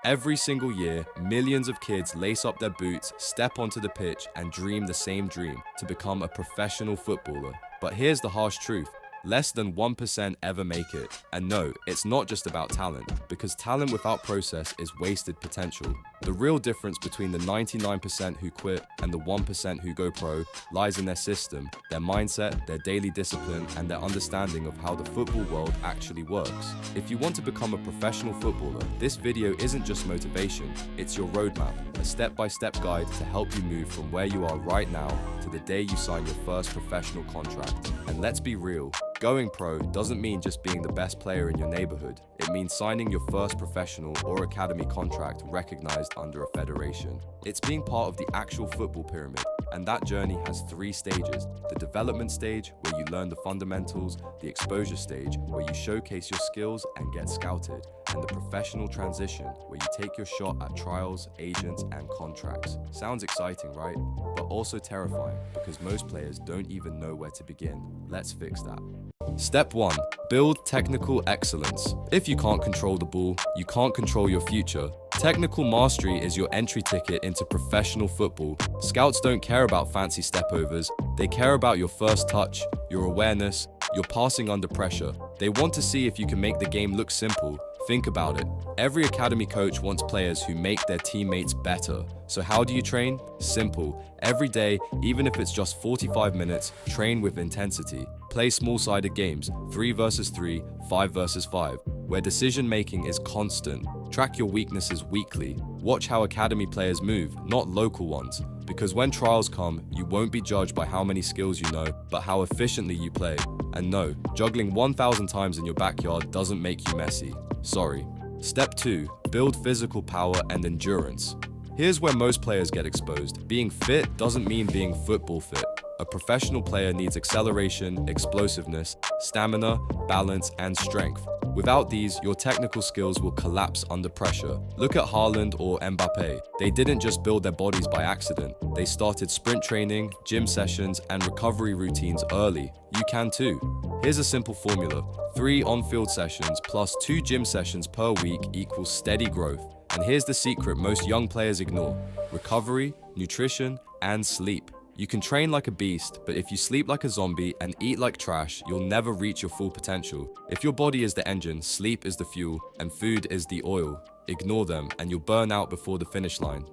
Every single year, millions of kids lace up their boots, step onto the pitch, and dream the same dream to become a professional footballer. But here's the harsh truth. Less than 1% ever make it. And no, it's not just about talent, because talent without process is wasted potential. The real difference between the 99% who quit and the 1% who go pro lies in their system, their mindset, their daily discipline, and their understanding of how the football world actually works. If you want to become a professional footballer, this video isn't just motivation, it's your roadmap, a step-by-step guide to help you move from where you are right now to the day you sign your first professional contract. And let's be real, going pro doesn't mean just being the best player in your neighborhood. It means signing your first professional or academy contract recognized under a federation. It's being part of the actual football pyramid, and that journey has 3 stages. The development stage, where you learn the fundamentals, the exposure stage, where you showcase your skills and get scouted, and the professional transition, where you take your shot at trials, agents, and contracts. Sounds exciting, right? But also terrifying, because most players don't even know where to begin. Let's fix that. Step 1. Build technical excellence. If you can't control the ball, you can't control your future. Technical mastery is your entry ticket into professional football. Scouts don't care about fancy stepovers. They care about your first touch, your awareness, your passing under pressure. They want to see if you can make the game look simple. Think about it. Every academy coach wants players who make their teammates better. So how do you train? Simple. Every day, even if it's just 45 minutes, train with intensity. Play small-sided games, 3 versus 3, 5 versus 5, where decision-making is constant. Track your weaknesses weekly. Watch how academy players move, not local ones. Because when trials come, you won't be judged by how many skills you know, but how efficiently you play. And no, juggling 1,000 times in your backyard doesn't make you messy. Sorry. Step 2. Build physical power and endurance. Here's where most players get exposed. Being fit doesn't mean being football fit. A professional player needs acceleration, explosiveness, stamina, balance, and strength. Without these, your technical skills will collapse under pressure. Look at Haaland or Mbappe. They didn't just build their bodies by accident. They started sprint training, gym sessions, and recovery routines early. You can too. Here's a simple formula. 3 on-field sessions plus 2 gym sessions per week equals steady growth. And here's the secret most young players ignore: recovery, nutrition, and sleep. You can train like a beast, but if you sleep like a zombie and eat like trash, you'll never reach your full potential. If your body is the engine, sleep is the fuel, and food is the oil. Ignore them, and you'll burn out before the finish line.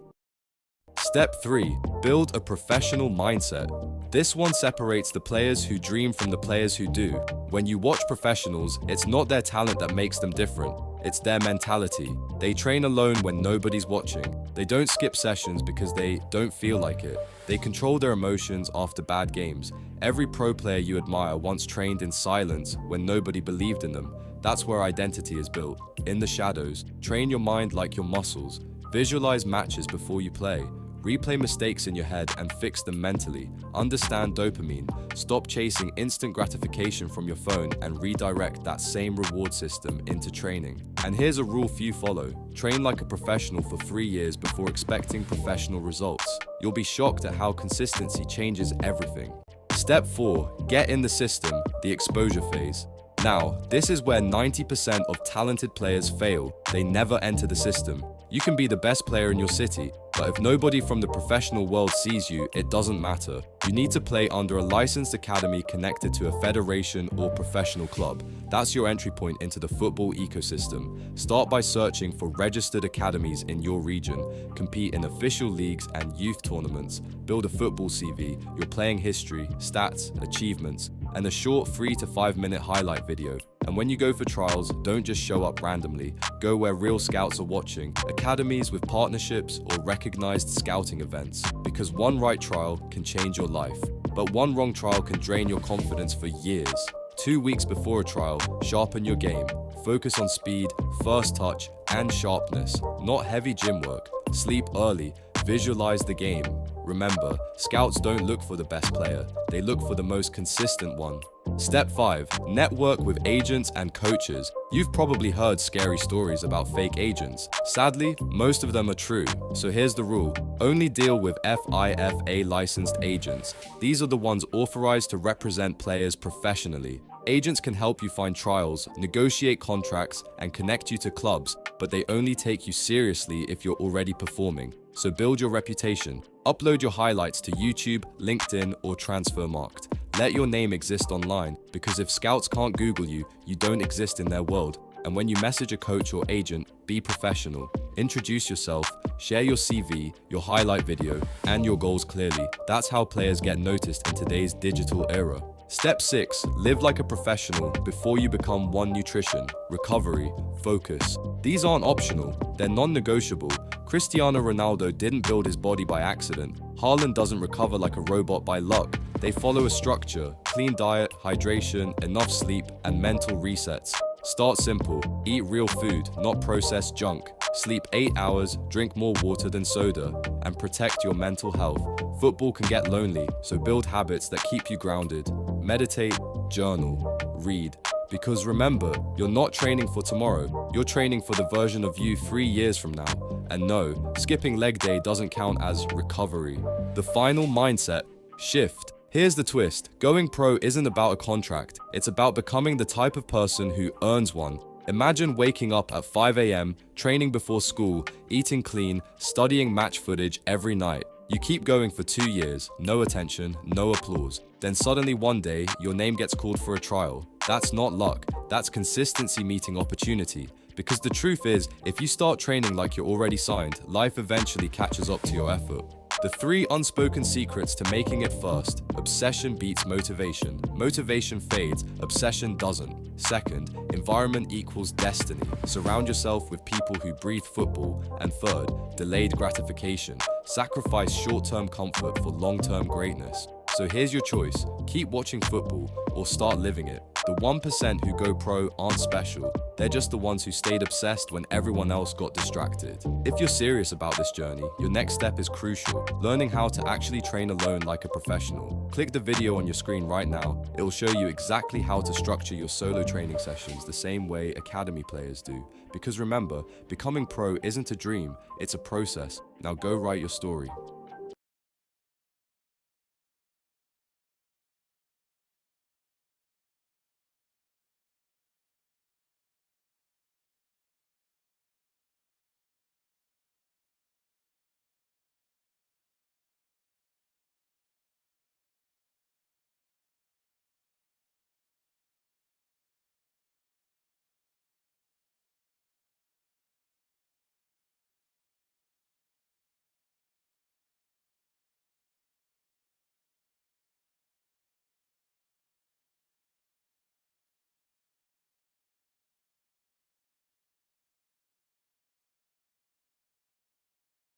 Step 3. Build a professional mindset. This one separates the players who dream from the players who do. When you watch professionals, it's not their talent that makes them different. It's their mentality. They train alone when nobody's watching. They don't skip sessions because they don't feel like it. They control their emotions after bad games. Every pro player you admire once trained in silence when nobody believed in them. That's where identity is built. In the shadows, train your mind like your muscles. Visualize matches before you play. Replay mistakes in your head and fix them mentally. Understand dopamine. Stop chasing instant gratification from your phone and redirect that same reward system into training. And here's a rule few follow. Train like a professional for 3 years before expecting professional results. You'll be shocked at how consistency changes everything. Step 4. Get in the system, the exposure phase. Now, this is where 90% of talented players fail. They never enter the system. You can be the best player in your city, but if nobody from the professional world sees you, it doesn't matter. You need to play under a licensed academy connected to a federation or professional club. That's your entry point into the football ecosystem. Start by searching for registered academies in your region. Compete in official leagues and youth tournaments. Build a football CV, your playing history, stats, achievements, and a short 3 to 5 minute highlight video. And when you go for trials, don't just show up randomly. Go where real scouts are watching, academies with partnerships or recognized scouting events. Because one right trial can change your life, but one wrong trial can drain your confidence for years. 2 weeks before a trial, sharpen your game. Focus on speed, first touch, and sharpness, not heavy gym work. Sleep early, visualize the game. Remember, scouts don't look for the best player, they look for the most consistent one. Step 5. Network with agents and coaches. You've probably heard scary stories about fake agents. Sadly, most of them are true. So here's the rule. Only deal with FIFA licensed agents. These are the ones authorized to represent players professionally. Agents can help you find trials, negotiate contracts, and connect you to clubs, but they only take you seriously if you're already performing. So build your reputation. Upload your highlights to YouTube, LinkedIn, or Transfermarkt. Let your name exist online, because if scouts can't Google you, you don't exist in their world. And when you message a coach or agent, be professional. Introduce yourself, share your CV, your highlight video, and your goals clearly. That's how players get noticed in today's digital era. Step 6. Live like a professional before you become One Nutrition. Recovery, focus. These aren't optional, they're non-negotiable. Cristiano Ronaldo didn't build his body by accident. Haaland doesn't recover like a robot by luck. They follow a structure: clean diet, hydration, enough sleep, and mental resets. Start simple. Eat real food, not processed junk. Sleep 8 hours, drink more water than soda, and protect your mental health. Football can get lonely, so build habits that keep you grounded. Meditate, journal, read. Because remember, you're not training for tomorrow, you're training for the version of you 3 years from now. And no, skipping leg day doesn't count as recovery. The final mindset shift. Here's the twist: going pro isn't about a contract, it's about becoming the type of person who earns one. Imagine waking up at 5 a.m., training before school, eating clean, studying match footage every night. You keep going for 2 years, no attention, no applause. Then suddenly one day, your name gets called for a trial. That's not luck, that's consistency meeting opportunity. Because the truth is, if you start training like you're already signed, life eventually catches up to your effort. The 3 unspoken secrets to making it first. Obsession beats motivation. Motivation fades, obsession doesn't. Second, environment equals destiny. Surround yourself with people who breathe football. And third, delayed gratification. Sacrifice short-term comfort for long-term greatness. So here's your choice: keep watching football or start living it. The 1% who go pro aren't special. They're just the ones who stayed obsessed when everyone else got distracted. If you're serious about this journey, your next step is crucial: learning how to actually train alone like a professional. Click the video on your screen right now. It will show you exactly how to structure your solo training sessions the same way academy players do. Because remember, becoming pro isn't a dream, it's a process. Now go write your story.